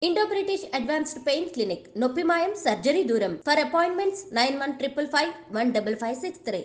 Indo-British Advanced Pain Clinic, Noppimayam Surgery Duram. For appointments 9155 15563.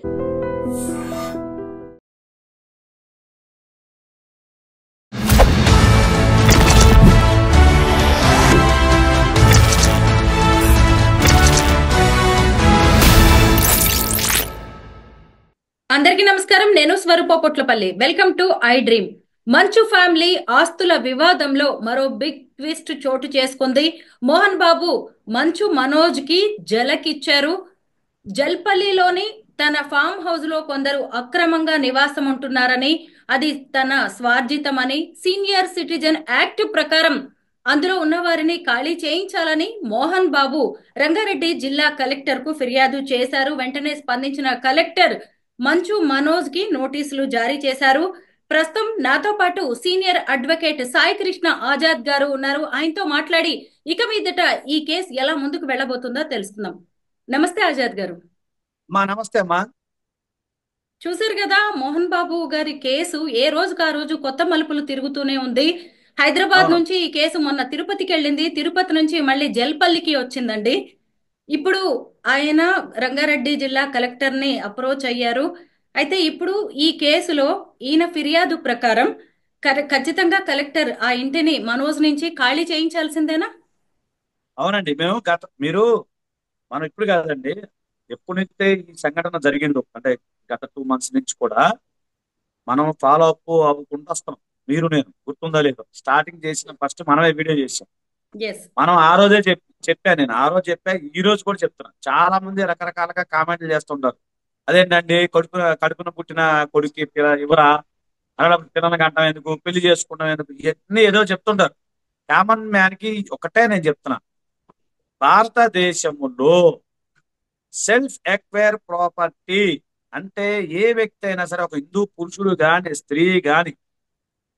అందరికీ నమస్కారం. నేను Swarupa Potlapalli. Welcome to I Dream. Manchu family ఆస్తుల వివాదంలో మరో బిగ్ ట్విస్ట్ చోటు చేసుకుంది. మోహన్ బాబు మంచు మనోజ్ కి జలకిచ్చారు. జల్పల్లిలోని తన ఫామ్ హౌస్ లో కొందరు అక్రమంగా నివాసం ఉంటున్నారని, అది తన స్వార్జితమని, సీనియర్ సిటిజన్ యాక్ట్ ప్రకారం అందులో ఉన్న వారిని ఖాళీ చేయించాలని మోహన్ బాబు రంగారెడ్డి జిల్లా కలెక్టర్ కు ఫిర్యాదు చేశారు. వెంటనే స్పందించిన కలెక్టర్ మంచు మనోజ్ కి నోటీసులు జారీ చేశారు. ప్రస్తుతం నాతో పాటు సీనియర్ అడ్వకేట్ సాయి కృష్ణ ఆజాద్ గారు ఉన్నారు. ఆయనతో మాట్లాడి ఇక మీదట ఈ కేసు ఎలా ముందుకు వెళ్ళబోతుందో తెలుసుకుందాం. నమస్తే ఆజాద్ గారు. నమస్తే అమ్మా. చూసారు కదా, మోహన్ బాబు గారి కేసు ఏ రోజుకు ఆ రోజు కొత్త మలుపులు తిరుగుతూనే ఉంది. హైదరాబాద్ నుంచి ఈ కేసు మొన్న తిరుపతికి వెళ్ళింది. తిరుపతి నుంచి మళ్ళీ జల్పల్లికి వచ్చిందండి. ఇప్పుడు ఆయన రంగారెడ్డి జిల్లా కలెక్టర్ ని అప్రోచ్ అయ్యారు. అయితే ఇప్పుడు ఈ కేసులో ఈయన ఫిర్యాదు ప్రకారం ఖచ్చితంగా కలెక్టర్ ఆ ఇంటిని మనోజ్ నుంచి ఖాళీ చేయించాల్సిందేనా? అవునండి. మనం ఇప్పుడు కాదండి, ఎప్పుడైతే ఈ సంఘటన జరిగిందో అంటే గత 2 months నుంచి కూడా మనం ఫాలో అప్ అవ్వకుండా వస్తాం. నేను గుర్తుందా లేదు, స్టార్టింగ్ చేసిన ఫస్ట్ మనమే వీడియో చేసాం. మనం ఆ రోజే చెప్పాను. నేను ఆ రోజు చెప్పా, ఈ రోజు కూడా చెప్తున్నాను. చాలా మంది రకరకాలుగా కామెంట్లు చేస్తుంటారు. అదేంటండి, కడుపున పుట్టిన కొడుకు ఇవరా, అలా పిల్లల గంటం ఎందుకు, పెళ్లి చేసుకుంటాం ఎందుకు, ఇవన్నీ ఏదో చెప్తుంటారు. కామన్ మ్యాన్ కి ఒకటే నేను చెప్తున్నా, భారతదేశంలో సెల్ఫ్ ఎక్వైర్ ప్రాపర్టీ అంటే ఏ వ్యక్తి అయినా సరే, ఒక హిందూ పురుషుడు గాని స్త్రీ గాని,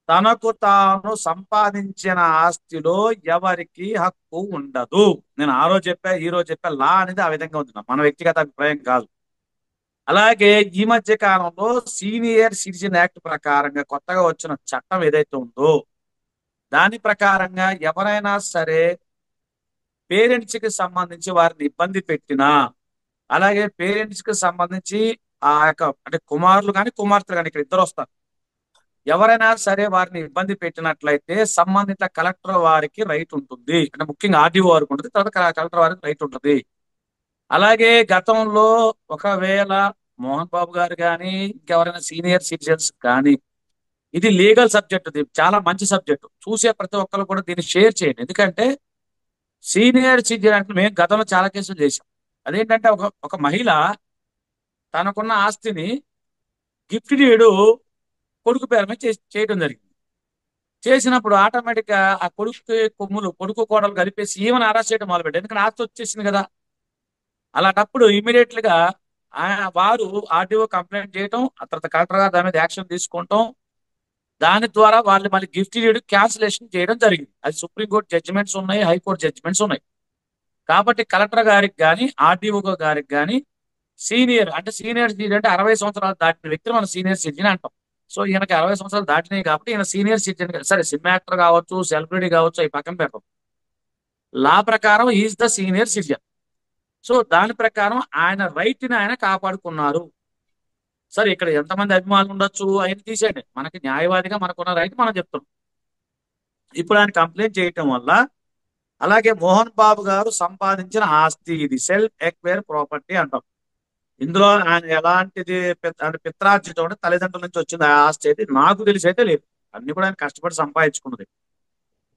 తనకు తాను సంపాదించిన ఆస్తిలో ఎవరికి హక్కు ఉండదు. నేను ఆ రోజు చెప్పా, ఈ రోజు చెప్పా. లా అనేది ఆ విధంగా ఉంది, మన వ్యక్తిగత అభిప్రాయం కాదు. అలాగే ఈ మధ్య కాలంలో సీనియర్ సిటిజన్ యాక్ట్ ప్రకారంగా కొత్తగా వచ్చిన చట్టం ఏదైతే ఉందో, దాని ప్రకారంగా ఎవరైనా సరే పేరెంట్స్ కి సంబంధించి వారిని ఇబ్బంది పెట్టినా, అలాగే పేరెంట్స్ కి సంబంధించి ఆ యొక్క అంటే కుమారులు కానీ కుమార్తెలు కానీ, ఇక్కడ ఇద్దరు వస్తారు, ఎవరైనా సరే వారిని ఇబ్బంది పెట్టినట్లయితే సంబంధిత కలెక్టర్ వారికి రైట్ ఉంటుంది. అంటే ముఖ్యంగా ఆర్డీఓ వారికి ఉంటుంది, తర్వాత కలెక్టర్ వారికి రైట్ ఉంటుంది. అలాగే గతంలో ఒకవేళ మోహన్ బాబు గారు కానీ ఇంకెవరైనా సీనియర్ సిటిజన్స్ కానీ, ఇది లీగల్ సబ్జెక్ట్, ఇది చాలా మంచి సబ్జెక్ట్. చూసే ప్రతి ఒక్కరు కూడా దీన్ని షేర్ చేయండి. ఎందుకంటే సీనియర్ సిటిజన్ అంటే మేము గతంలో చాలా కేసులు చేసాం. అదేంటంటే ఒక మహిళ తనకున్న ఆస్తిని గిఫ్ట్ డీడ్ కొడుకు పేరు మీద చేయడం జరిగింది. చేసినప్పుడు ఆటోమేటిక్ గా ఆ కొడుకు కోడలు కలిపేసి ఈమెను అరెస్ట్ చేయడం మొదలుపెట్టారు. ఎందుకంటే ఆస్తి వచ్చేసింది కదా. అలాంటప్పుడు ఇమీడియట్ గా వారు ఆర్టీఓ కంప్లైంట్ చేయటం, ఆ తర్వాత కలెక్టర్ గారు దాని మీద యాక్షన్ తీసుకుంటాం. దాని ద్వారా వాళ్ళు మళ్ళీ గిఫ్ట్ డీడ్ క్యాన్సిలేషన్ చేయడం జరిగింది. అది సుప్రీంకోర్టు జడ్జిమెంట్స్ ఉన్నాయి, హైకోర్టు జడ్జిమెంట్స్ ఉన్నాయి. కాబట్టి కలెక్టర్ గారికి కానీ ఆర్డీఓ గారికి కానీ సీనియర్ సిటిజన్ అంటే 60 సంవత్సరాలు దాటిన వ్యక్తిని మనం సీనియర్ సిటిజన్ అంటాం. సో ఈయనకి 60 సంవత్సరాలు దాటినాయి కాబట్టి ఈయన సీనియర్ సిటిజన్. సరే, సినిమా యాక్టర్ కావచ్చు, సెలబ్రిటీ కావచ్చు, అవి పక్కన పెట్టం. లా ప్రకారం is the senior citizen. So దాని ప్రకారం ఆయన రైట్ ని ఆయన కాపాడుకున్నారు. సరే, ఇక్కడ ఎంతమంది అభిమానులు ఉండొచ్చు, ఆయన తీసేయండి. మనకి న్యాయవాదిగా మనకున్న రైట్ మనం చెప్తున్నాం. ఇప్పుడు ఆయన కంప్లైంట్ చేయటం వల్ల, అలాగే మోహన్ బాబు గారు సంపాదించిన ఆస్తి, ఇది సెల్ఫ్ ఎక్వైర్ ప్రాపర్టీ అంటాం. ఇందులో ఆయన ఎలాంటిది పిత్రార్జితం అంటే తల్లిదండ్రుల నుంచి వచ్చింది ఆ ఆస్తి అయితే నాకు తెలిసి అయితే లేదు. అన్ని కూడా ఆయన కష్టపడి సంపాదించుకున్నది.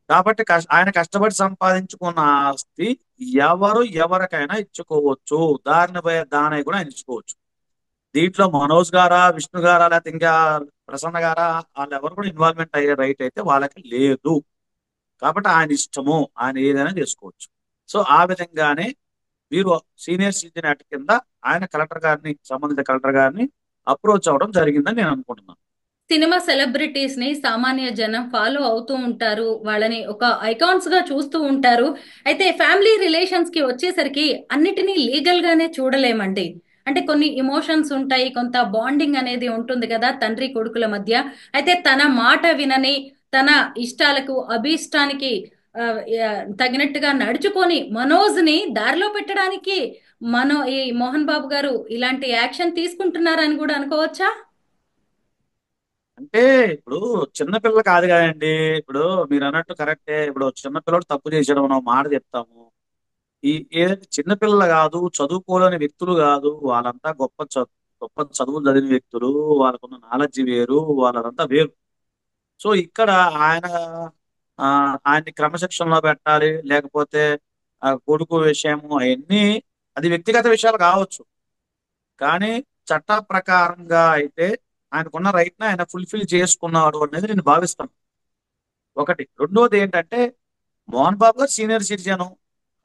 కాబట్టి ఆయన కష్టపడి సంపాదించుకున్న ఆస్తి ఎవరికైనా ఇచ్చుకోవచ్చు. దాని కూడా ఆయన ఇచ్చుకోవచ్చు. దీంట్లో మనోజ్ గారా, విష్ణు గారా, లేకపోతే ఇంకా ప్రసన్న గారా, వాళ్ళు ఎవరు కూడా ఇన్వాల్వ్మెంట్ అయ్యే రైట్ అయితే వాళ్ళకి లేదు. కాబట్టి ఆయన ఇష్టము, ఆయన ఏదైనా చేసుకోవచ్చు. సో ఆ విధంగానే మీరు సీనియర్ సిటిజన్ యాక్ట్ కింద ఆయన సంబంధిత కలెక్టర్ గారిని అప్రోచ్ అవ్వడం జరిగిందని నేను అనుకుంటున్నాను. సినిమా సెలబ్రిటీస్ ని సామాన్య జనం ఫాలో అవుతూ ఉంటారు, వాళ్ళని ఒక ఐకాన్స్ గా చూస్తూ ఉంటారు. అయితే ఫ్యామిలీ రిలేషన్స్ కి వచ్చేసరికి అన్నిటినీ లీగల్ గానే చూడలేమండి. అంటే కొన్ని ఇమోషన్స్ ఉంటాయి, కొంత బాండింగ్ అనేది ఉంటుంది కదా తండ్రి కొడుకుల మధ్య. అయితే తన మాట వినని, తన ఇష్టాలకు అభీష్టానికి ఆ, తగినట్టుగా నడుచుకొని మనోజ్ని దారిలో పెట్టడానికి ఈ మోహన్ బాబు గారు ఇలాంటి యాక్షన్ తీసుకుంటున్నారని కూడా అనుకోవచ్చా? అంటే ఇప్పుడు చిన్నపిల్ల కాదు కదండి. ఇప్పుడు మీరు అన్నట్టు కరెక్టే. ఇప్పుడు చిన్నపిల్లడు తప్పు చేసాడు మనం మాట చెప్తాము. ఈ ఏదైతే చిన్నపిల్లలు కాదు, చదువుకోలేని వ్యక్తులు కాదు, వాళ్ళంతా గొప్ప చదువులు చదివిన వ్యక్తులు. వాళ్ళకున్న నాలెడ్జ్ వేరు, వాళ్ళదంతా వేరు. సో ఇక్కడ ఆయన ఆ, ఆయన్ని క్రమశిక్షణలో పెట్టాలి, లేకపోతే ఆ కొడుకు విషయము అవన్నీ అది వ్యక్తిగత విషయాలు కావచ్చు. కానీ చట్ట ప్రకారంగా అయితే ఆయనకున్న రైట్ ని ఆయన ఫుల్ఫిల్ చేసుకున్నాడు అనేది నేను భావిస్తాను. ఒకటి. రెండోది ఏంటంటే మోహన్ బాబు గారు సీనియర్ సిటిజన్.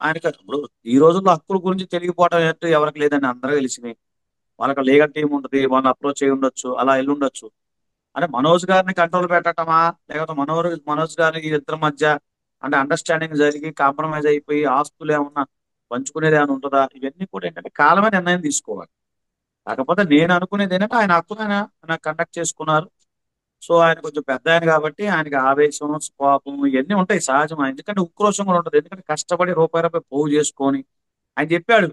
ఆయనకి ఇప్పుడు ఈ రోజుల్లో హక్కుల గురించి తెలియకపోవడం ఏంటో ఎవరికి లేదని అందరూ తెలిసినాయి. వాళ్ళకి లీగల్ టీం ఉంటుంది, వాళ్ళని అప్రోచ్ అయి ఉండొచ్చు, అలా వెళ్ళి ఉండొచ్చు. అంటే మనోజ్ గారిని కంట్రోల్ పెట్టటమా, లేకపోతే మనోజ్ గారి ఇద్దరి మధ్య అంటే అండర్స్టాండింగ్ జరిగి కాంప్రమైజ్ అయిపోయి ఆస్తులు ఏమన్నా పంచుకునేది ఏమైనా ఉంటుందా, ఇవన్నీ కూడా ఏంటంటే కాలమే నిర్ణయం తీసుకోవాలి. కాకపోతే నేను అనుకునేది ఏంటంటే ఆయన హక్కును ఆయన కండక్ట్ చేసుకున్నారు. సో ఆయన కొంచెం పెద్ద ఆయన కాబట్టి ఆయనకి ఆవేశం, కోపం ఇవన్నీ ఉంటాయి సహజం. ఎందుకంటే ఉక్రోషం కూడా ఉంటుంది. ఎందుకంటే కష్టపడి రూపాయి పోగు చేసుకొని ఆయన చెప్పాడు.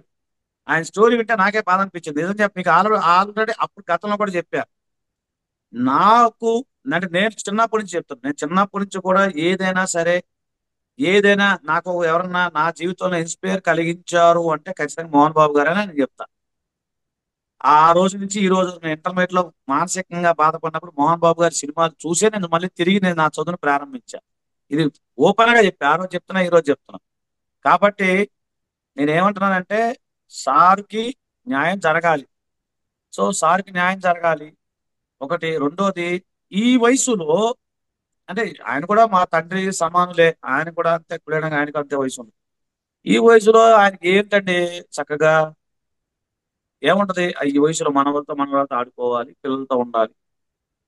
ఆయన స్టోరీ వింటే నాకే బాధ అనిపించింది. నిజం చెప్పి మీకు ఆల్రెడీ అప్పుడు గతంలో కూడా చెప్పా. నాకు అంటే నేను చిన్నప్పటి నుంచి చెప్తాను. నేను చిన్నప్పటి నుంచి కూడా ఏదైనా సరే, ఏదైనా నాకు ఎవరన్నా నా జీవితంలో ఇన్స్పైర్ కలిగించారు అంటే ఖచ్చితంగా మోహన్ బాబు గారని నేను చెప్తా. ఆ రోజు నుంచి ఈ రోజు నేను ఇంటర్మీడియట్ లో మానసికంగా బాధపడినప్పుడు మోహన్ బాబు గారి సినిమాలు చూసే నేను మళ్ళీ తిరిగి నేను నా చదువును ప్రారంభించా. ఇది ఓపెన్ గా చెప్పా. ఆ రోజు చెప్తున్నా, ఈ రోజు చెప్తున్నా. కాబట్టి నేను ఏమంటున్నానంటే సార్కి న్యాయం జరగాలి. సో సార్కి న్యాయం జరగాలి ఒకటి. రెండోది ఈ వయసులో అంటే ఆయన కూడా మా తండ్రి సమానులే. ఆయన కూడా అంతే పిల్లడంగా ఆయనకు అంతే వయసు ఉంది. ఈ వయసులో ఆయనకి ఏంటండి చక్కగా ఏముంటది, ఈ వయసులో మనవలతో ఆడుకోవాలి, పిల్లలతో ఉండాలి,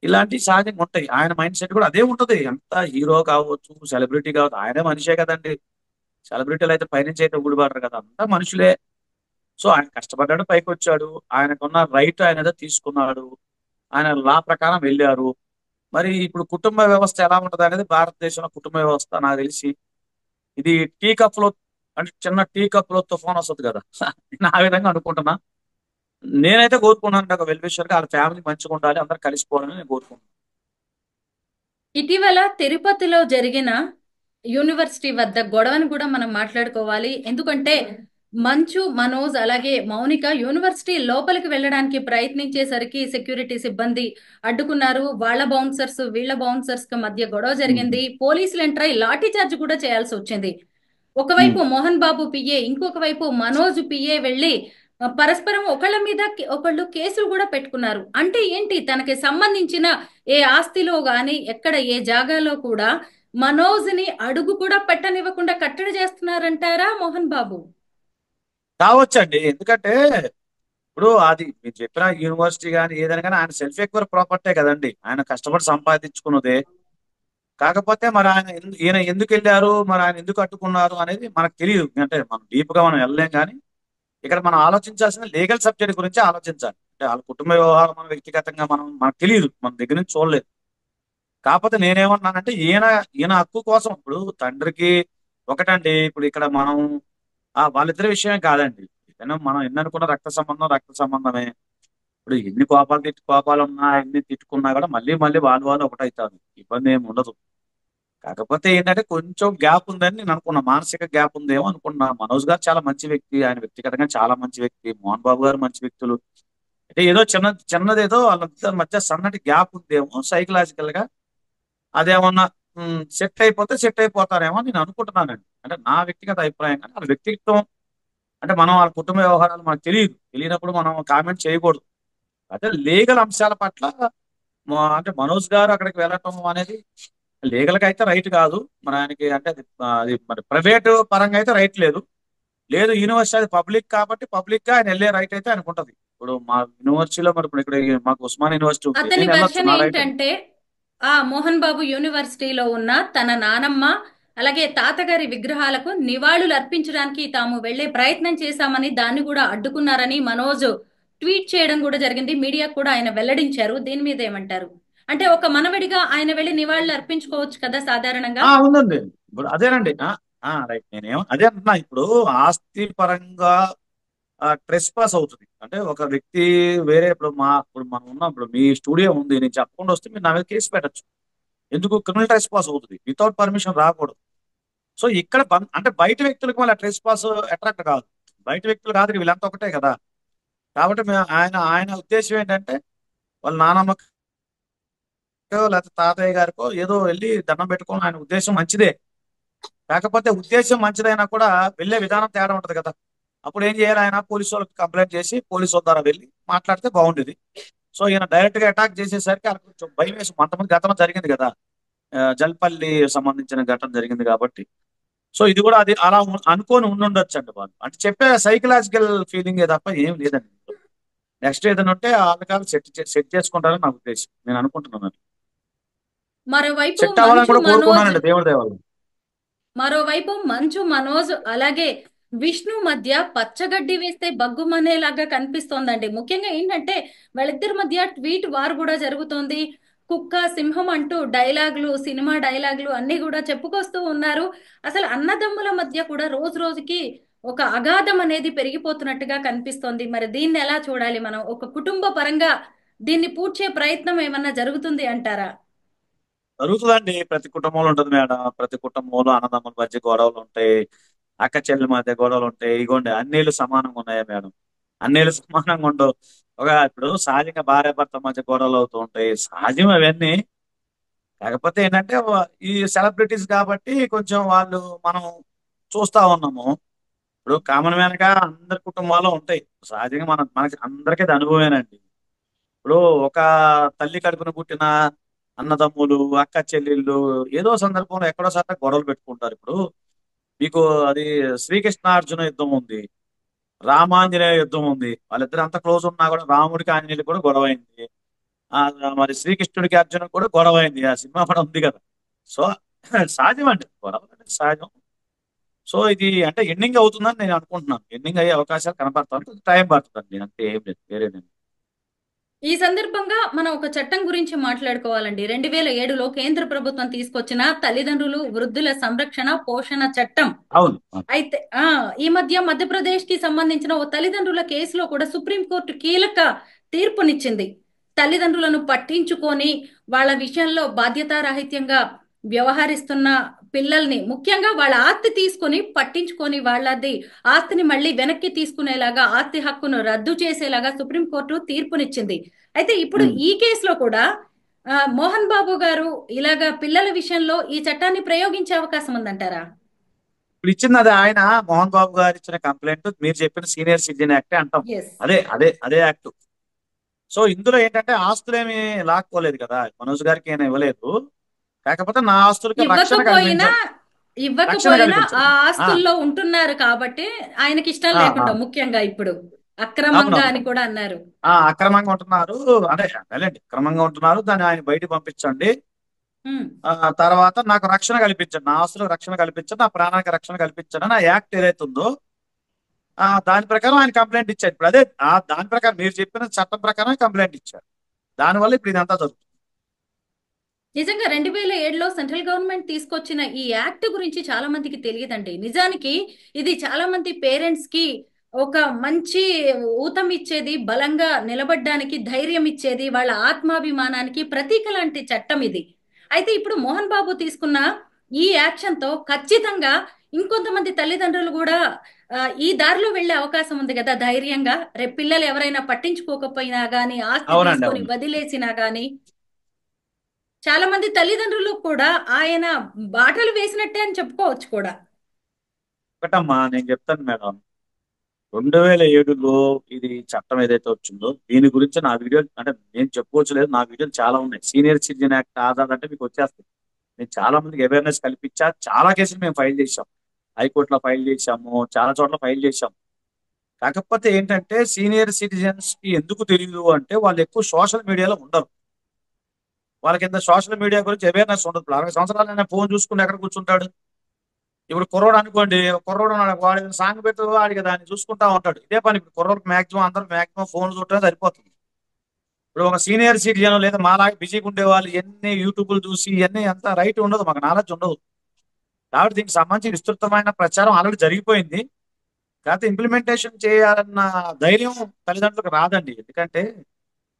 ఇలాంటి సహజంగా ఉంటాయి. ఆయన మైండ్ సెట్ కూడా అదే ఉంటది. అంత హీరో కావచ్చు, సెలబ్రిటీ కావచ్చు, ఆయనే మనిషే కదండి. సెలబ్రిటీలు అయితే పైనుంచి అయితే ఊడిపడరు కదా, అంతా మనుషులే. సో ఆయన కష్టపడ్డాడు, పైకి వచ్చాడు. ఆయనకున్న రైట్ ఆయన ఏదో తీసుకున్నాడు. ఆయన లా ప్రకారం వెళ్ళారు. మరి ఇప్పుడు కుటుంబ వ్యవస్థ ఎలా ఉంటది అనేది భారతదేశంలో కుటుంబ వ్యవస్థ నాకు తెలిసి ఇది టీ కప్ లో అంటే చిన్న టీ కప్ లో తుఫాన్ వస్తుంది కదా నేను ఆ విధంగా అనుకుంటున్నా. నేనైతే కోరుకున్నాను ఒక వెల్ విషర్ గా వాళ్ళ ఫ్యామిలీ మంచిగా ఉండాలి, అందరు కలిసిపోవాలని నేను కోరుకుంటున్నాను. ఇటీవల తిరుపతిలో జరిగిన యూనివర్సిటీ వద్ద గొడవను కూడా మనం మాట్లాడుకోవాలి. ఎందుకంటే మంచు మనోజ్ అలాగే మౌనిక యూనివర్సిటీ లోపలికి వెళ్ళడానికి ప్రయత్నించేసరికి సెక్యూరిటీ సిబ్బంది అడ్డుకున్నారు. వాళ్ళ బౌన్సర్స్ వీళ్ళ బౌన్సర్స్ కి మధ్య గొడవ జరిగింది. పోలీసులు ఎంటర్ అయి లాఠీ చార్జ్ కూడా చేయాల్సి వచ్చింది. ఒకవైపు మోహన్ బాబు పిఏ, ఇంకొక వైపు మనోజ్ పిఏ వెళ్ళి పరస్పరం ఒకళ్ళ మీద ఒకళ్ళు కేసులు కూడా పెట్టుకున్నారు. అంటే ఏంటి, తనకి సంబంధించిన ఏ ఆస్తిలో గాని ఎక్కడ ఏ జాగాలో కూడా మనోజ్ ని అడుగు కూడా పెట్టనివ్వకుండా కట్టడి చేస్తున్నారంటారా మోహన్ బాబు? కావచ్చండి. ఎందుకంటే ఇప్పుడు అది మీరు చెప్పిన యూనివర్సిటీ కానీ ఏదైనా కానీ ఆయన సెల్ఫ్ ఎక్వైర్ ప్రాపర్టీ కదండి, ఆయన కష్టపడి సంపాదించుకున్నదే. కాకపోతే మరి ఈయన ఎందుకు వెళ్ళారు, మరి ఆయన ఎందుకు అడ్డుకున్నారు అనేది మనకు తెలియదు. అంటే మనం డీప్ గా మనం వెళ్ళలేం. కానీ ఇక్కడ మనం ఆలోచించాల్సిన లీగల్ సబ్జెక్ట్ గురించి ఆలోచించాలి. అంటే వాళ్ళ కుటుంబ వ్యవహారం మన వ్యక్తిగతంగా మనకు తెలియదు, మన దగ్గర నుంచి చూడలేదు. కాకపోతే నేనేమన్నానంటే ఈయన ఈయన హక్కు కోసం ఇప్పుడు తండ్రికి ఒకటండి. ఇప్పుడు ఇక్కడ మనం వాళ్ళిద్దరి విషయమే కాదండి. ఏదైనా మనం ఎన్ని అనుకున్న రక్త సంబంధమే. ఇప్పుడు ఎన్ని కోపాలు ఉన్నా, ఎన్ని తిట్టుకున్నా కూడా మళ్ళీ మళ్ళీ వాళ్ళు ఒకటవుతారు. ఇబ్బంది ఏమి ఉండదు. కాకపోతే ఏంటంటే కొంచెం గ్యాప్ ఉందని నేను అనుకున్నా, మానసిక గ్యాప్ ఉందేమో అనుకున్నా. మనోజ్ గారు చాలా మంచి వ్యక్తి, ఆయన వ్యక్తిగతంగా చాలా మంచి వ్యక్తి. మోహన్ బాబు గారు మంచి వ్యక్తులు. అంటే ఏదో చిన్నదేదో వాళ్ళ మధ్య సన్నటి గ్యాప్ ఉందేమో సైకలాజికల్ గా. అదేమన్నా సెట్ అయిపోతారేమో నేను అనుకుంటున్నానండి. అంటే నా వ్యక్తిగత అభిప్రాయం. కానీ వాళ్ళ వ్యక్తిత్వం అంటే మనం వాళ్ళ కుటుంబ వ్యవహారాలు మనకు తెలియనప్పుడు మనం కామెంట్ చేయకూడదు. అదే లీగల్ అంశాల పట్ల అంటే మనోజ్ గారు అక్కడికి వెళ్ళటం అనేది లీగల్ గా అయితే రైట్ కాదు. మరి ఆయనకి అంటే అది మరి ప్రైవేట్ పరంగా అయితే రైట్ లేదు. లేదు యూనివర్సిటీ అది పబ్లిక్ కాబట్టి పబ్లిక్ గా ఆయన వెళ్ళే రైట్ అయితే ఆయనకు ఉంటది. ఇప్పుడు మా యూనివర్సిటీలో మరి ఇప్పుడు ఇక్కడ మాకు ఉస్మాన్ యూనివర్సిటీ ఉంది, అతని నేను వెళ్ళొచ్చు, వెర్షన్ నా రైట్ అది. ఏంటంటే మోహన్ బాబు యూనివర్సిటీలో ఉన్న తన నానమ్మ అలాగే తాతగారి విగ్రహాలకు నివాళులు అర్పించడానికి తాము వెళ్లే ప్రయత్నం చేశామని దాన్ని కూడా అడ్డుకున్నారని మనోజ్ ట్వీట్ చేయడం కూడా జరిగింది. మీడియా కూడా ఆయన వెల్లడించారు. దీని మీద ఏమంటారు? అంటే ఒక మనవడిగా ఆయన వెళ్లి నివాళులు అర్పించుకోవచ్చు కదా సాధారణంగా. ఉందండి. ఇప్పుడు అదేనండి. రైట్. నేనేమో అదే అంటున్నా. ఇప్పుడు ఆస్తి పరంగా ట్రెస్ పాస్ అవుతుంది అంటే ఒక వ్యక్తి వేరే ఇప్పుడు మనం ఉన్నాం. ఇప్పుడు మీ స్టూడియో ఉంది, నేను చెప్పకుండా వస్తే మీరు నా మీద కేసు పెట్టచ్చు. ఎందుకు? క్రిమినల్ ట్రెస్ పాస్ అవుతుంది, వితౌట్ పర్మిషన్ రాకూడదు. సో ఇక్కడ అంటే బయట వ్యక్తులకు మళ్ళీ ట్రెస్ పాస్ అట్రాక్ట్ కాదు. బయట వ్యక్తులు కాదు, వీళ్ళంతా ఒకటే కదా. కాబట్టి ఆయన ఆయన ఉద్దేశం ఏంటంటే వాళ్ళ నానమ్మకో లేకపోతే తాతయ్య గారికో ఏదో వెళ్ళి దండం పెట్టుకోవడం ఆయన ఉద్దేశం మంచిదే. కాకపోతే ఉద్దేశం మంచిదైనా కూడా వెళ్ళే విధానం తేడా ఉంటది కదా. అప్పుడు ఏం చేయాలి? ఆయన పోలీసు వాళ్ళకి కంప్లైంట్ చేసి పోలీసు వాళ్ళ ద్వారా వెళ్ళి మాట్లాడితే బాగుండేది. సో ఈయన డైరెక్ట్ గా అటాక్ చేసేసరికి వాళ్ళకి కొంచెం భయం వేసి, కొంతమంది గతంలో జరిగింది కదా, జల్పల్లి సంబంధించిన ఘటన జరిగింది కాబట్టి. సో ఇది కూడా అది అలా అనుకోని ఉండుండొచ్చు అండి వాళ్ళు. అంటే చెప్పే సైకలాజికల్ ఫీలింగ్ తప్ప ఏం లేదండి. నెక్స్ట్ ఏదైనా ఉంటే వాళ్ళకి సెట్ చేసుకుంటారని నా ఉద్దేశం, నేను అనుకుంటున్నాను. మరోవైపు సెట్ అవ్వాలని మంచు కూడా మనోజ్ కోరుకున్నానండి, దేవుడి దయ వల్ల. మరోవైపు మంచు మనోజ్ అలాగే విష్ణు మధ్య పచ్చగడ్డి వేస్తే బగ్గుమనేలాగా కనిపిస్తోందండి. ముఖ్యంగా ఏంటంటే వాళ్ళిద్దరి మధ్య ట్వీట్ వార్ కూడా జరుగుతోంది. కుక్క సింహం అంటూ డైలాగులు, సినిమా డైలాగులు అన్ని కూడా చెప్పుకొస్తూ ఉన్నారు. అసలు అన్నదమ్ముల మధ్య కూడా రోజు రోజుకి ఒక అగాధం అనేది పెరిగిపోతున్నట్టుగా కనిపిస్తోంది. మరి దీన్ని ఎలా చూడాలి మనం? ఒక కుటుంబ పరంగా దీన్ని పూడ్చే ప్రయత్నం ఏమన్నా జరుగుతుంది అంటారా? జరుగుతుందండి, ప్రతి కుటుంబంలో ఉంటుంది మేడం. ప్రతి కుటుంబంలో అన్నదమ్ముల మధ్య గొడవలు ఉంటాయి, అక్క చెల్లెల మధ్య గొడవలు ఉంటాయి. ఇగోండి, అన్నేళ్ళు సమానంగా ఉన్నాయా మేడం? అన్నేళ్ళు సమానంగా ఉండవు. ఇప్పుడు సహజంగా భార్యాభర్త మధ్య గొడవలు అవుతూ ఉంటాయి, సహజం అవన్నీ. కాకపోతే ఏంటంటే ఈ సెలబ్రిటీస్ కాబట్టి కొంచెం వాళ్ళు మనం చూస్తా ఉన్నాము. ఇప్పుడు కామన్ మ్యాన్ గా అందరి కుటుంబాల్లో ఉంటాయి సహజంగా. మనకి అందరికీ అది అనుభవేనండి. ఇప్పుడు ఒక తల్లి కడుపున పుట్టిన అన్నదమ్ములు, అక్క చెల్లెళ్ళు ఏదో సందర్భంలో ఎక్కడో సార్ గొడవలు పెట్టుకుంటారు. ఇప్పుడు మీకు అది శ్రీకృష్ణ అర్జున యుద్ధం ఉంది, రామాంజనేయ యుద్ధం ఉంది. వాళ్ళిద్దరు అంత క్లోజ్ ఉన్నా కూడా రాముడికి ఆంజనేయుడికి కూడా గొడవ అయింది. ఆ మరి శ్రీకృష్ణుడికి అర్జునుడికి కూడా గొడవ అయింది. ఆ సినిమా కూడా ఉంది కదా. సో సహజం అండి, గొడవ అనేది సహజం. సో ఇది అంటే ఎండింగ్ అవుతుందని నేను అనుకుంటున్నాను. ఎండింగ్ అయ్యే అవకాశాలు కనపడతాను, టైం పడుతుందండి, అంతే, ఏం లేదు, వేరేదండి. ఈ సందర్భంగా మనం ఒక చట్టం గురించి మాట్లాడుకోవాలండి. 2007లో కేంద్ర ప్రభుత్వం తీసుకొచ్చిన తల్లిదండ్రులు వృద్ధుల సంరక్షణ పోషణ చట్టం. అవును. అయితే ఈ మధ్య మధ్యప్రదేశ్ కి సంబంధించిన ఓ తల్లిదండ్రుల కేసులో కూడా సుప్రీంకోర్టు కీలక తీర్పునిచ్చింది. తల్లిదండ్రులను పట్టించుకొని వాళ్ళ విషయంలో బాధ్యతారాహిత్యంగా వ్యవహరిస్తున్న పిల్లల్ని, ముఖ్యంగా వాళ్ళ ఆస్తి తీసుకొని పట్టించుకొని వాళ్ళది ఆస్తిని మళ్ళీ వెనక్కి తీసుకునేలాగా, ఆస్తి హక్కును రద్దు చేసేలాగా సుప్రీంకోర్టు తీర్పునిచ్చింది. అయితే ఇప్పుడు ఉమ్. ఈ కేసులో కూడా మోహన్ బాబు గారు ఇలాగా పిల్లల విషయంలో ఈ చట్టాన్ని ప్రయోగించే అవకాశం ఉందంటారా? ఇప్పుడు ఇచ్చింది అది ఆయన మోహన్ బాబు గారు ఇచ్చిన కంప్లైంట్, మీరు చెప్పిన సీనియర్ సిటిజన్ యాక్టే అంటాం. ఎస్. అదే అదే అదే యాక్ట్. సో ఇందులో ఏంటంటే ఆస్తులేమి లాక్కోలేదు కదా, మనోజ్ గారికి ఏమైనా ఇవ్వలేదు. కాకపోతే నా ఆస్తులకి రక్షణ ఇవ్వకపోయినా కల్పించండి, రక్షణ ఇవ్వకపోయినా ఆ కల్పించండి. ఆ, ఆస్తుల్లో ఉంటున్నారు కాబట్టి ఆయనకి ఇష్టం ఆ, ఆ. లేకుండా, ముఖ్యంగా ఇప్పుడు అక్రమంగా అని అవునవును. కూడా అన్నారు. అక్రమంగా ఉంటున్నారు, అంటే అదేలేండి, అక్రమంగా ఉంటున్నారు, దాన్ని ఆయన బయట పంపించండి. ఉమ్. తర్వాత నాకు రక్షణ కల్పించండి, నా ఆస్తులకు రక్షణ కల్పించండి, నా ప్రాణానికి రక్షణ కల్పించండి అని ఆ యాక్ట్ ఏదైతే ఉందో దాని ప్రకారం ఆయన కంప్లైంట్ ఇచ్చారు. ఇప్పుడు అదే దాని ప్రకారం మీరు చెప్పిన చట్టం ప్రకారం కంప్లైంట్ ఇచ్చారు. దానివల్ల ఇప్పుడు ఇదంతా జరుగుతుంది. నిజంగా 2007లో సెంట్రల్ గవర్నమెంట్ తీసుకొచ్చిన ఈ యాక్ట్ గురించి చాలా మందికి తెలియదండి. నిజానికి ఇది చాలా మంది పేరెంట్స్ కి ఒక మంచి ఊతం ఇచ్చేది, బలంగా నిలబడ్డానికి ధైర్యం ఇచ్చేది, వాళ్ళ ఆత్మాభిమానానికి ప్రతీక లాంటి చట్టం ఇది. అయితే ఇప్పుడు మోహన్ బాబు తీసుకున్న ఈ యాక్షన్ తో ఖచ్చితంగా ఇంకొంతమంది తల్లిదండ్రులు కూడా ఈ దారిలో వెళ్లే అవకాశం ఉంది కదా, ధైర్యంగా. రేపు పిల్లలు ఎవరైనా పట్టించుకోకపోయినా గానీ, ఆస్తి అవునండి, తీసుకొని అవును. వదిలేసినా గానీ, చాలా మంది తల్లిదండ్రులు కూడా ఆయన బాటలు వేసినట్టే అని చెప్పుకోవచ్చు కూడా. ఒకటమ్మా, నేను చెప్తాను మేడం. 2007లో ఇది చట్టం ఏదైతే వచ్చిందో దీని గురించి నా వీడియో, అంటే నేను చెప్పుకోవచ్చు లేదు, నా వీడియోలు చాలా ఉన్నాయి. సీనియర్ సిటిజన్ యాక్ట్ ఆధార్ అంటే మీకు వచ్చేస్తుంది. నేను చాలా మందికి అవేర్నెస్ కల్పించా, చాలా కేసులు మేము ఫైల్ చేశాం, హైకోర్టులో ఫైల్ చేశాము, చాలా చోట్ల ఫైల్ చేశాం. కాకపోతే ఏంటంటే సీనియర్ సిటిజన్స్ కి ఎందుకు తెలియదు అంటే వాళ్ళు ఎక్కువ సోషల్ మీడియాలో ఉండరు. వాళ్ళ కింద సోషల్ మీడియా గురించి అవేర్నెస్ ఉండదు. ఇప్పుడు 60 సంవత్సరాలు ఫోన్ చూసుకుని ఎక్కడ కూర్చుంటాడు? ఇప్పుడు కుర్రోడు అనుకోండి, కుర్రోడు ఉన్నాడు, వాడు సాంగ్ పెట్టి వాడికి దాన్ని చూసుకుంటా ఉంటాడు. ఇదే పని ఇప్పుడు కుర్రోడికి మాక్సిమం అందరూ మాక్సిమం ఫోన్ చూడటమే సరిపోతుంది. ఇప్పుడు ఒక సీనియర్ సిటిజన్ లేదా మాలాగా బిజీగా ఉండే వాళ్ళు ఎన్ని యూట్యూబ్లు చూసి ఇవన్నీ అంత రైట్ ఉండదు, మాకు నాలెడ్జ్ ఉండదు. కాబట్టి దీనికి సంబంధించి విస్తృతమైన ప్రచారం ఆల్రెడీ జరిగిపోయింది. కాకపోతే ఇంప్లిమెంటేషన్ చేయాలన్న ధైర్యం తల్లిదండ్రులకు రాదండి. ఎందుకంటే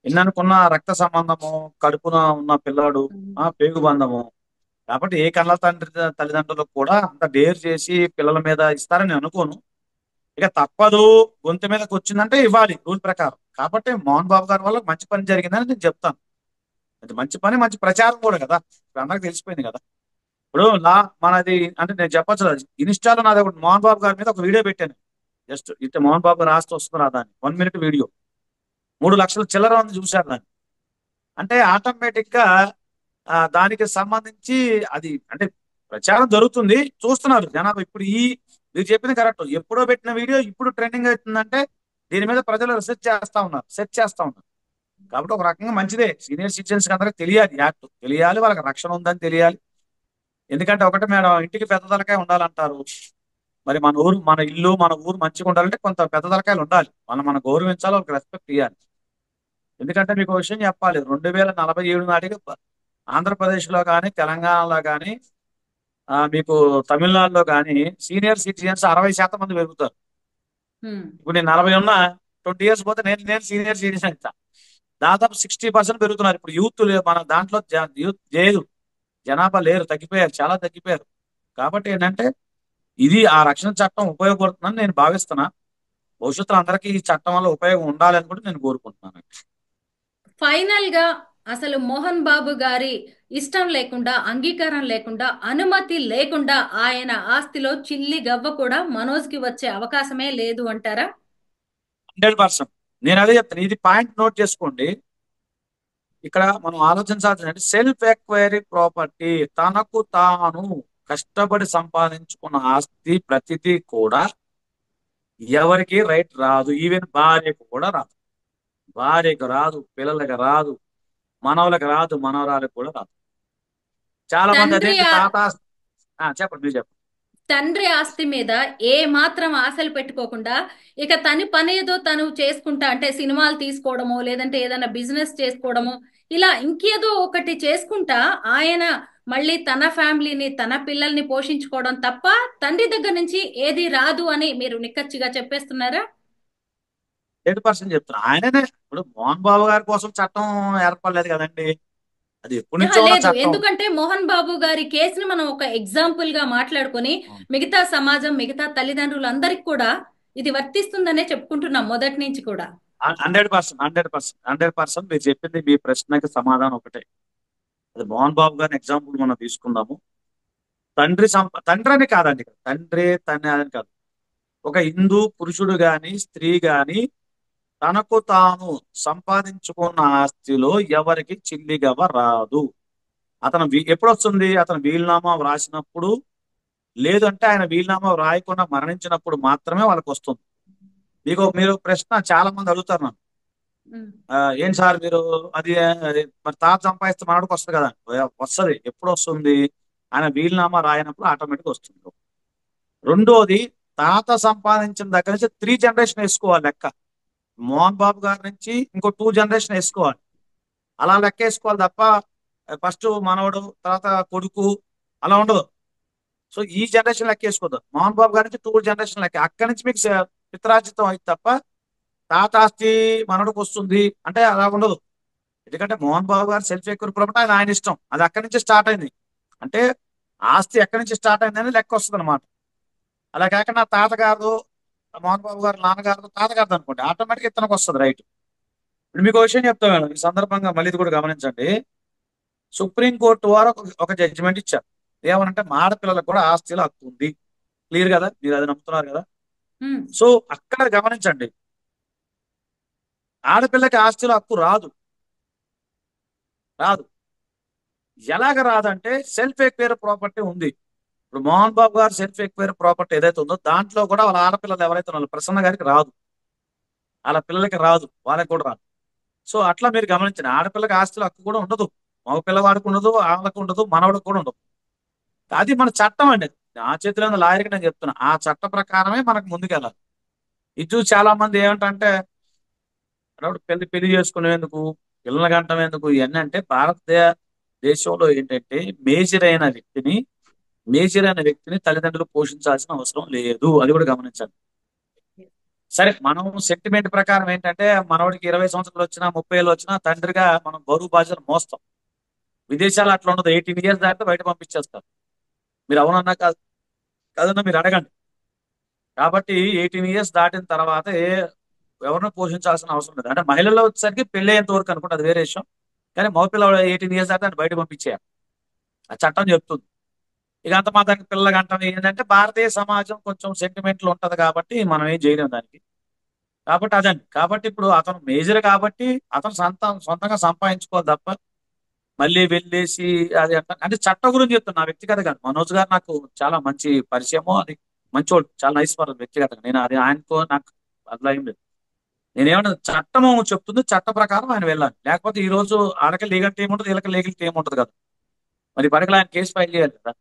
ఎన్ననుకున్న రక్త సంబంధము, కడుపున ఉన్న పిల్లాడు, పేగు బంధము. కాబట్టి ఏ కళ్ళ తండ్రి తల్లిదండ్రులకు కూడా అంత డేర్ చేసి పిల్లల మీద ఇస్తారని నేను అనుకోను. ఇక తప్పదు, గొంతు మీదకి వచ్చిందంటే ఇవ్వాలి రూల్ ప్రకారం. కాబట్టి మోహన్ బాబు గారి వల్ల మంచి పని జరిగిందని నేను చెప్తాను. అది మంచి పని, మంచి ప్రచారం కూడా కదా, ఇప్పుడు అందరికి తెలిసిపోయింది కదా. ఇప్పుడు మనది అంటే నేను చెప్పచ్చు, ఇన్స్టాలో నాది ఒకటి మోహన్ బాబు గారి మీద ఒక వీడియో పెట్టాను. జస్ట్ ఇట్లా మోహన్ బాబు గారు రాస్తూ వస్తుంది రాదా అని 1 minute వీడియో 3 లక్షల చిల్లర మంది చూశారు దాన్ని. అంటే ఆటోమేటిక్ గా దానికి సంబంధించి అది అంటే ప్రచారం జరుగుతుంది, చూస్తున్నారు జనాభా. ఇప్పుడు మీరు చెప్పింది కరెక్ట్. ఎప్పుడో పెట్టిన వీడియో ఇప్పుడు ట్రెండింగ్ అవుతుందంటే దీని మీద ప్రజలు రీసెర్చ్ చేస్తా ఉన్నారు, సెర్చ్ చేస్తా ఉన్నారు. కాబట్టి ఒక రకంగా మంచిదే. సీనియర్ సిటిజన్స్ అందరికి తెలియాలి, యాక్ట్ తెలియాలి, వాళ్ళకి రక్షణ ఉందని తెలియాలి. ఎందుకంటే ఒకటి మేడం, ఇంటికి పెద్ద తలకాయ ఉండాలంటారు. మరి మన ఊరు, మన ఇల్లు, మన ఊరు మంచిగా ఉండాలంటే కొంత పెద్ద తలకాయలు ఉండాలి. మనం గౌరవించాలి, వాళ్ళకి రెస్పెక్ట్ ఇవ్వాలి. ఎందుకంటే మీకు ఒక విషయం చెప్పాలి, 2047 నాటికి ఆంధ్రప్రదేశ్ లో కానీ, తెలంగాణలో కానీ, మీకు తమిళనాడులో కానీ సీనియర్ సిటిజన్స్ 60% మంది పెరుగుతారు. ఇప్పుడు నేను 40 ఉన్నా, 20 years పోతే నేను సీనియర్ సిటిజన్ అవుతా. దాదాపు 60% పెరుగుతున్నారు. ఇప్పుడు యూత్ మన దాంట్లో యూత్ లేదు, జనాభా లేరు, తగ్గిపోయారు, చాలా తగ్గిపోయారు. కాబట్టి ఏంటంటే ఇది ఆ రక్షణ చట్టం ఉపయోగపడుతుందని నేను భావిస్తున్నా. భవిష్యత్తులో అందరికీ ఈ చట్టం వల్ల ఉపయోగం ఉండాలని కూడా నేను కోరుకుంటున్నాను. ఫైనల్ గా అసలు మోహన్ బాబు గారి ఇష్టం లేకుండా, అంగీకారం లేకుండా, అనుమతి లేకుండా ఆయన ఆస్తిలో చిల్లి గవ్వ కూడా మనోజ్ కి వచ్చే అవకాశమే లేదు అంటారా? 100%. నేను అదే చెప్తాను, ఇది పాయింట్ నోట్ చేసుకోండి. ఇక్కడ మనం ఆలోచించాల్సింది సెల్ఫ్ ఎక్వైరీ ప్రాపర్టీ, తనకు తాను కష్టపడి సంపాదించుకున్న ఆస్తి ప్రతిదీ కూడా ఎవరికి రైట్ రాదు. ఈవెన్ భార్యకు కూడా రాదు. భార్యకు రాదు, పిల్లలకి రాదు, మనవలకు రాదు, మనవరాలకు కూడా రాదు. చాలా మంది తండ్రి అదేంటి తాత. చెప్పండి, మీరు చెప్పండి. తండ్రి ఆస్తి మీద ఏ మాత్రం ఆశలు పెట్టుకోకుండా ఇక తన పని ఏదో తను చేసుకుంటా, అంటే సినిమాలు తీసుకోవడమో లేదంటే ఏదైనా బిజినెస్ చేసుకోవడమో ఇలా ఇంకేదో ఒకటి చేసుకుంటా ఆయన మళ్ళీ తన ఫ్యామిలీని, తన పిల్లల్ని పోషించుకోవడం తప్ప తండ్రి దగ్గర నుంచి ఏది రాదు అని మీరు నిక్కచ్చిగా చెప్పేస్తున్నారా? 100% చెప్తున్నా. ఆయననే ఇప్పుడు మోహన్ బాబు గారి కోసం చట్టం ఏర్పడలేదు కదండి, అది ఎప్పటి నుంచో ఉన్న లేదు, చట్టం. ఎందుకంటే మోహన్ బాబు గారి కేసుని మనం ఒక ఎగ్జాంపుల్ గా మాట్లాడుకొని మిగతా సమాజం, మిగతా తల్లిదండ్రులు అందరికి కూడా ఇది వర్తిస్తుందనే చెప్పుకుంటున్నాం మొదటి నుంచి కూడా. 100% మీరు చెప్పింది, మీ ప్రశ్నకి సమాధానం ఒకటే. అది మోహన్ బాబు గారిని ఎగ్జాంపుల్ మనం తీసుకుందాము. తండ్రి అని కాదండి, తండ్రి అని కాదు. ఒక హిందూ పురుషుడు గాని, స్త్రీ గాని తనకు తాను సంపాదించుకున్న ఆస్తిలో ఎవరికి చిల్లిగవ రాదు. అతను ఎప్పుడు వస్తుంది? అతను వీలునామా వ్రాసినప్పుడు, లేదంటే ఆయన వీలునామా వ్రాయకుండా మరణించినప్పుడు మాత్రమే వాళ్ళకి వస్తుంది. మీరు ప్రశ్న చాలా మంది అడుగుతారు నన్ను, ఏం సార్ మీరు అది మరి తాత సంపాదిస్తే మనడికి వస్తుంది కదా? వస్తుంది. ఎప్పుడు వస్తుంది? ఆయన వీలునామా రాయనప్పుడు ఆటోమేటిక్ వస్తుంది. రెండోది, తాత సంపాదించిన దగ్గర నుంచి 3 generation వేసుకోవాలి లెక్క. మోహన్ బాబు గారి నుంచి ఇంకో 2 generation వేసుకోవాలి. అలా లెక్క వేసుకోవాలి తప్ప ఫస్ట్ మనవడు, తర్వాత కొడుకు అలా ఉండదు. సో ఈ జనరేషన్ లెక్క వేసుకోవద్దు. మోహన్ బాబు గారి నుంచి 2 generation లెక్క. అక్కడి నుంచి మీకు పిత్రార్జితం అయితే తప్ప తాత ఆస్తి మనవడికి వస్తుంది అంటే అలా ఉండదు. ఎందుకంటే మోహన్ బాబు గారు సెల్ఫ్ ఎక్యూర్ ప్రాపర్టీ, అది ఆయన ఇష్టం. అది అక్కడి నుంచి స్టార్ట్ అయింది. అంటే ఆస్తి ఎక్కడి నుంచి స్టార్ట్ అయిందని లెక్క వస్తుంది అనమాట. అలా కాకుండా తాతగారు, మోహన్ బాబు గారు నాన్నగారు, తాతగారు అనుకోండి, ఆటోమేటిక్ ఇతనికి వస్తుంది రైట్. ఇప్పుడు మీకు ఒక విషయం చెప్తాను మేడం, ఈ సందర్భంగా మళ్ళీ ఇది కూడా గమనించండి. సుప్రీంకోర్టు వారు ఒక జడ్జిమెంట్ ఇచ్చారు. ఏమనంటే మా ఆడపిల్లలకు కూడా ఆస్తిలో హక్కు ఉంది. క్లియర్ కదా? మీరు అది నమ్ముతున్నారు కదా? సో అక్కడ గమనించండి, ఆడపిల్లకి ఆస్తిలో హక్కు రాదు. ఎలాగ రాదంటే సెల్ఫ్ ఎక్వైర్ ప్రాపర్టీ ఉంది. ఇప్పుడు మోహన్ బాబు గారు సెల్ఫ్ ఎక్వైర్ ప్రాపర్టీ ఏదైతే ఉందో దాంట్లో కూడా వాళ్ళ ఆడపిల్లలు ఎవరైతే ఉన్నారో ప్రసన్న గారికి రాదు, వాళ్ళ పిల్లలకి రాదు, వాళ్ళకి కూడా రాదు. సో అట్లా మీరు గమనించండి, ఆడపిల్లకి ఆస్తిలో హక్కు కూడా ఉండదు, మగ పిల్లవాడికి ఉండదు, ఆమెకు ఉండదు, మనవడికి కూడా ఉండదు. అది మన చట్టం అండి. ఆ చేతిలో ఉన్న లాయర్కి నేను చెప్తున్నా, ఆ చట్ట ప్రకారమే మనకు ముందుకెళ్ళాలి. ఇది చూసి చాలా మంది ఏమంటే పెళ్లి చేసుకునేందుకు, పిల్లల గంటం ఎందుకు, ఇవన్నీ అంటే భారతదేశంలో ఏంటంటే మేజర్ అయిన వ్యక్తిని మేజర్ అనే వ్యక్తిని తల్లిదండ్రులు పోషించాల్సిన అవసరం లేదు. అది కూడా గమనించండి. సరే, మనం సెంటిమెంట్ ప్రకారం ఏంటంటే మనవాడికి 20 సంవత్సరాలు వచ్చినా 30 ఏళ్ళు వచ్చినా తండ్రిగా మనం బరువు బాధ్యతలు మోస్తాం. విదేశాలు అట్లా ఉండదు. 18 ఇయర్స్ దాటితే బయట పంపించేస్తారు. మీరు అవునన్నా కాదన్నా మీరు అడగండి. కాబట్టి 18 ఇయర్స్ దాటిన తర్వాత ఎవరిని పోషించాల్సిన అవసరం లేదు. అంటే మహిళల్లో వచ్చేసరికి పెళ్లి అయ్యేంత వరకు అనుకుంటే అది వేరే విషయం. కానీ మగపిల్లలు 18 ఇయర్స్ దాటి బయట పంపించేయాలి. ఆ చట్టం చెప్తుంది. ఇక అంత మాత్రానికి పిల్లలకి అంటాం ఏంటంటే భారతీయ సమాజం కొంచెం సెంటిమెంట్లు ఉంటది కాబట్టి మనం ఏం చేయలేం దానికి. కాబట్టి అదండి. కాబట్టి ఇప్పుడు అతను మేజర్ కాబట్టి అతను సొంతంగా సంపాదించుకోవాలి తప్ప మళ్ళీ వెళ్ళేసి అది అంటే చట్టం గురించి చెప్తున్నా, నా వ్యక్తిగతంగా. మనోజ్ గారు నాకు చాలా మంచి పరిచయము, అది మంచోడు, చాలా నైస్ పర్సన్ వ్యక్తిగతంగా. నేను అది ఆయనతో నాకు అట్లా ఏం లేదు. నేనేమన్నా చట్టము చెప్తుంది, చట్ట ప్రకారం ఆయన వెళ్ళాలి. లేకపోతే ఈ రోజు ఆడకి లీగల్ టీం ఉంటుంది, వీళ్ళకి లీగల్ టీం ఉంటుంది కదా. మరి పరికలు ఆయన కేసు ఫైల్ చేయాలి కదా.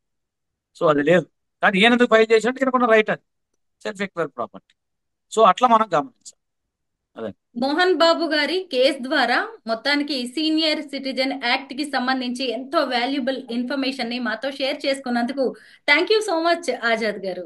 సో అది లేదు. కానీ ఈయన ఎందుకు ఫైల్ చేసినట్టు ఈయనకున్న రైట్ అది, సెల్ఫ్ ఎక్వైర్ ప్రాపర్టీ. సో అట్లా మనం గమనించాలి. అదే మోహన్ బాబు గారి కేసు ద్వారా మొత్తానికి సీనియర్ సిటిజన్ యాక్ట్ కి సంబంధించి ఎంతో వాల్యుబుల్ ఇన్ఫర్మేషన్ ని మాతో షేర్ చేసుకున్నందుకు thank you so much Azad గారు.